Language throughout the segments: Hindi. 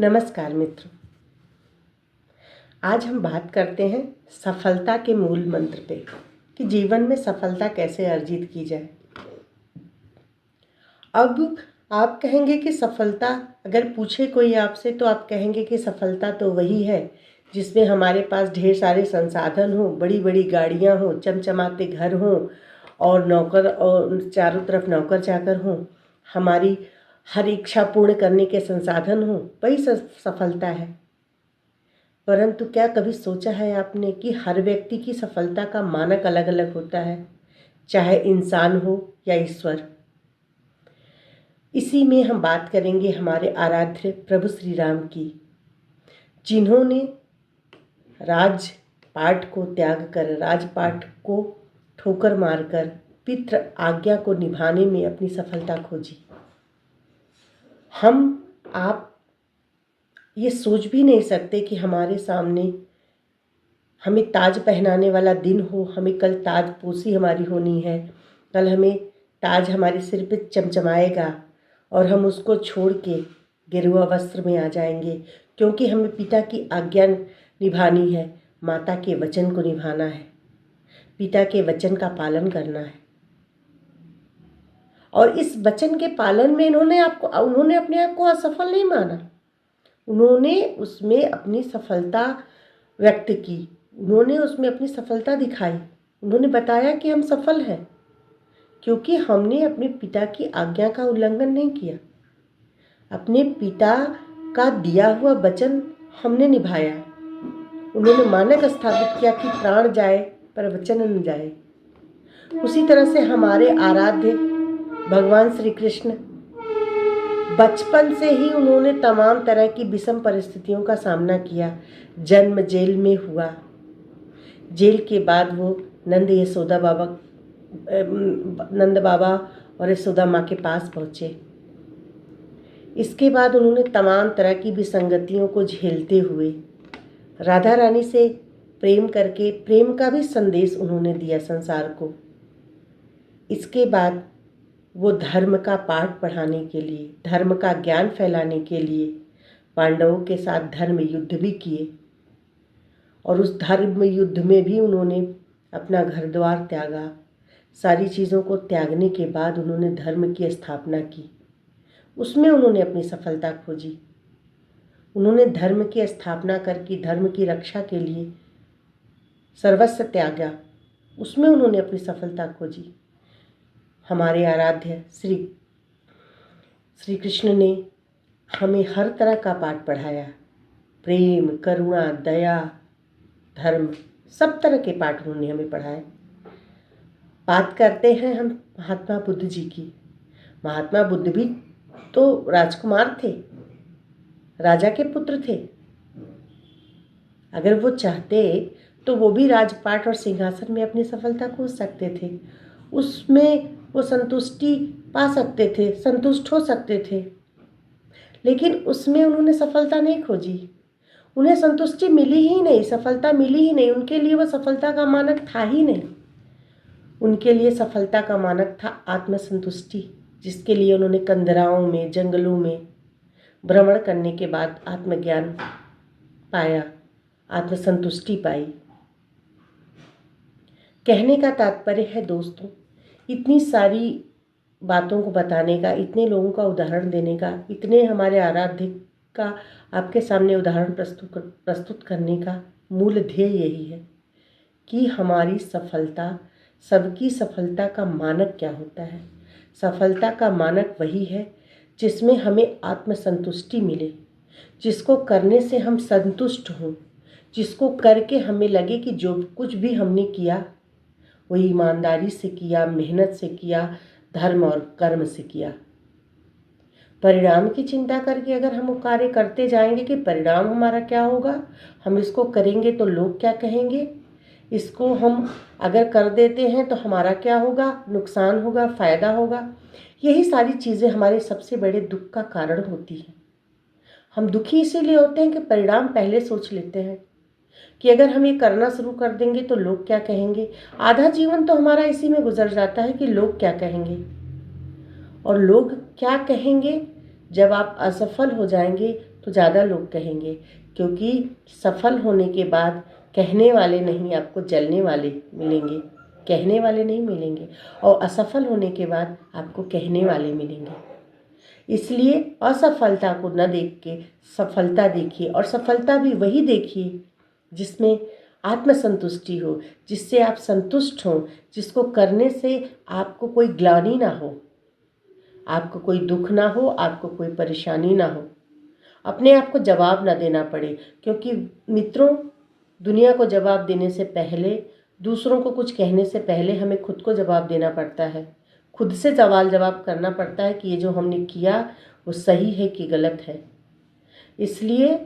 नमस्कार मित्रों। आज हम बात करते हैं सफलता के मूल मंत्र पे कि जीवन में सफलता कैसे अर्जित की जाए। अब आप कहेंगे कि सफलता, अगर पूछे कोई आपसे तो आप कहेंगे कि सफलता तो वही है जिसमें हमारे पास ढेर सारे संसाधन हों, बड़ी बड़ी गाड़ियाँ हों, चमचमाते घर हों और नौकर और चारों तरफ नौकर चाकर हों, हमारी हर इच्छा पूर्ण करने के संसाधन हों, वही सफलता है। परंतु क्या कभी सोचा है आपने कि हर व्यक्ति की सफलता का मानक अलग अलग होता है, चाहे इंसान हो या ईश्वर। इसी में हम बात करेंगे हमारे आराध्य प्रभु श्री राम की, जिन्होंने राजपाट को त्याग कर, राजपाट को ठोकर मारकर पितृ आज्ञा को निभाने में अपनी सफलता खोजी। हम आप ये सोच भी नहीं सकते कि हमारे सामने हमें ताज पहनाने वाला दिन हो, हमें कल ताजपोशी हमारी होनी है, कल हमें ताज हमारे सिर पे चमचमाएगा और हम उसको छोड़ के गेरुआ वस्त्र में आ जाएंगे, क्योंकि हमें पिता की आज्ञा निभानी है, माता के वचन को निभाना है, पिता के वचन का पालन करना है। और इस वचन के पालन में उन्होंने अपने आप को असफल नहीं माना, उन्होंने उसमें अपनी सफलता व्यक्त की, उन्होंने उसमें अपनी सफलता दिखाई। उन्होंने बताया कि हम सफल हैं क्योंकि हमने अपने पिता की आज्ञा का उल्लंघन नहीं किया, अपने पिता का दिया हुआ वचन हमने निभाया। उन्होंने मानक स्थापित किया कि प्राण जाए पर वचन न जाए। उसी तरह से हमारे आराध्य भगवान श्री कृष्ण, बचपन से ही उन्होंने तमाम तरह की विषम परिस्थितियों का सामना किया। जन्म जेल में हुआ, जेल के बाद वो नंद बाबा और यशोदा माँ के पास पहुँचे। इसके बाद उन्होंने तमाम तरह की विसंगतियों को झेलते हुए राधा रानी से प्रेम करके प्रेम का भी संदेश उन्होंने दिया संसार को। इसके बाद वो धर्म का पाठ पढ़ाने के लिए, धर्म का ज्ञान फैलाने के लिए पांडवों के साथ धर्म युद्ध भी किए और उस धर्म युद्ध में भी उन्होंने अपना घर द्वार त्यागा। सारी चीज़ों को त्यागने के बाद उन्होंने धर्म की स्थापना की, उसमें उन्होंने अपनी सफलता खोजी। उन्होंने धर्म की स्थापना करके धर्म की रक्षा के लिए सर्वस्व त्यागा, उसमें उन्होंने अपनी सफलता खोजी। हमारे आराध्य श्री कृष्ण ने हमें हर तरह का पाठ पढ़ाया, प्रेम, करुणा, दया, धर्म, सब तरह के पाठ उन्होंने हमें पढ़ाए। बात करते हैं हम महात्मा बुद्ध जी की। महात्मा बुद्ध भी तो राजकुमार थे, राजा के पुत्र थे। अगर वो चाहते तो वो भी राजपाट और सिंहासन में अपनी सफलता खोज सकते थे, उसमें वो संतुष्टि पा सकते थे, संतुष्ट हो सकते थे, लेकिन उसमें उन्होंने सफलता नहीं खोजी। उन्हें संतुष्टि मिली ही नहीं, सफलता मिली ही नहीं। उनके लिए वो सफलता का मानक था ही नहीं। उनके लिए सफलता का मानक था आत्मसंतुष्टि, जिसके लिए उन्होंने कंदराओं में, जंगलों में भ्रमण करने के बाद आत्मज्ञान पाया, आत्मसंतुष्टि पाई। कहने का तात्पर्य है दोस्तों, इतनी सारी बातों को बताने का, इतने लोगों का उदाहरण देने का, इतने हमारे आराध्य का आपके सामने उदाहरण प्रस्तुत करने का मूल ध्येय यही है कि हमारी सफलता, सबकी सफलता का मानक क्या होता है। सफलता का मानक वही है जिसमें हमें आत्मसंतुष्टि मिले, जिसको करने से हम संतुष्ट हों, जिसको करके हमें लगे कि जो कुछ भी हमने किया वो ईमानदारी से किया, मेहनत से किया, धर्म और कर्म से किया। परिणाम की चिंता करके अगर हम वो कार्य करते जाएंगे कि परिणाम हमारा क्या होगा, हम इसको करेंगे तो लोग क्या कहेंगे, इसको हम अगर कर देते हैं तो हमारा क्या होगा, नुकसान होगा, फ़ायदा होगा, यही सारी चीज़ें हमारे सबसे बड़े दुख का कारण होती हैं। हम दुखी इसीलिए होते हैं कि परिणाम पहले सोच लेते हैं कि अगर हम ये करना शुरू कर देंगे तो लोग क्या कहेंगे। आधा जीवन तो हमारा इसी में गुजर जाता है कि लोग क्या कहेंगे। और लोग क्या कहेंगे, जब आप असफल हो जाएंगे तो ज़्यादा लोग कहेंगे, क्योंकि सफल होने के बाद कहने वाले नहीं, आपको जलने वाले मिलेंगे, कहने वाले नहीं मिलेंगे। और असफल होने के बाद आपको कहने वाले मिलेंगे। इसलिए असफलता को न देख के सफलता देखिए, और सफलता भी वही देखिए जिसमें आत्मसंतुष्टि हो, जिससे आप संतुष्ट हों, जिसको करने से आपको कोई ग्लानि ना हो, आपको कोई दुख ना हो, आपको कोई परेशानी ना हो, अपने आप को जवाब ना देना पड़े। क्योंकि मित्रों, दुनिया को जवाब देने से पहले, दूसरों को कुछ कहने से पहले हमें खुद को जवाब देना पड़ता है। खुद से सवाल जवाब करना पड़ता है कि ये जो हमने किया वो सही है कि गलत है। इसलिए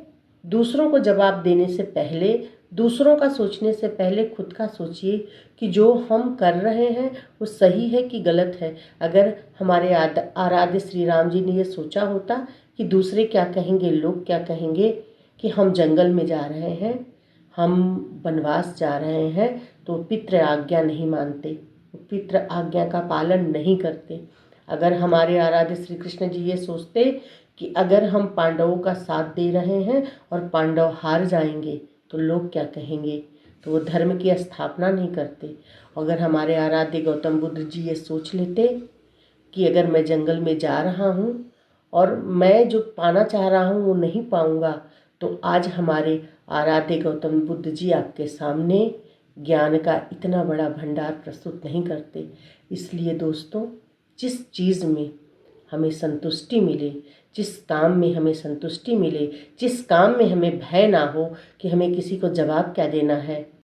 दूसरों को जवाब देने से पहले, दूसरों का सोचने से पहले खुद का सोचिए कि जो हम कर रहे हैं वो सही है कि गलत है। अगर हमारे आराध्य श्री राम जी ने ये सोचा होता कि दूसरे क्या कहेंगे, लोग क्या कहेंगे, कि हम जंगल में जा रहे हैं, हम वनवास जा रहे हैं, तो पितृ आज्ञा नहीं मानते, पितृ आज्ञा का पालन नहीं करते। अगर हमारे आराध्य श्री कृष्ण जी ये सोचते कि अगर हम पांडवों का साथ दे रहे हैं और पांडव हार जाएंगे तो लोग क्या कहेंगे, तो वो धर्म की स्थापना नहीं करते। अगर हमारे आराध्य गौतम बुद्ध जी ये सोच लेते कि अगर मैं जंगल में जा रहा हूँ और मैं जो पाना चाह रहा हूँ वो नहीं पाऊँगा, तो आज हमारे आराध्य गौतम बुद्ध जी आपके सामने ज्ञान का इतना बड़ा भंडार प्रस्तुत नहीं करते। इसलिए दोस्तों, जिस चीज़ में हमें संतुष्टि मिले, जिस काम में हमें संतुष्टि मिले, जिस काम में हमें भय ना हो कि हमें किसी को जवाब क्या देना है,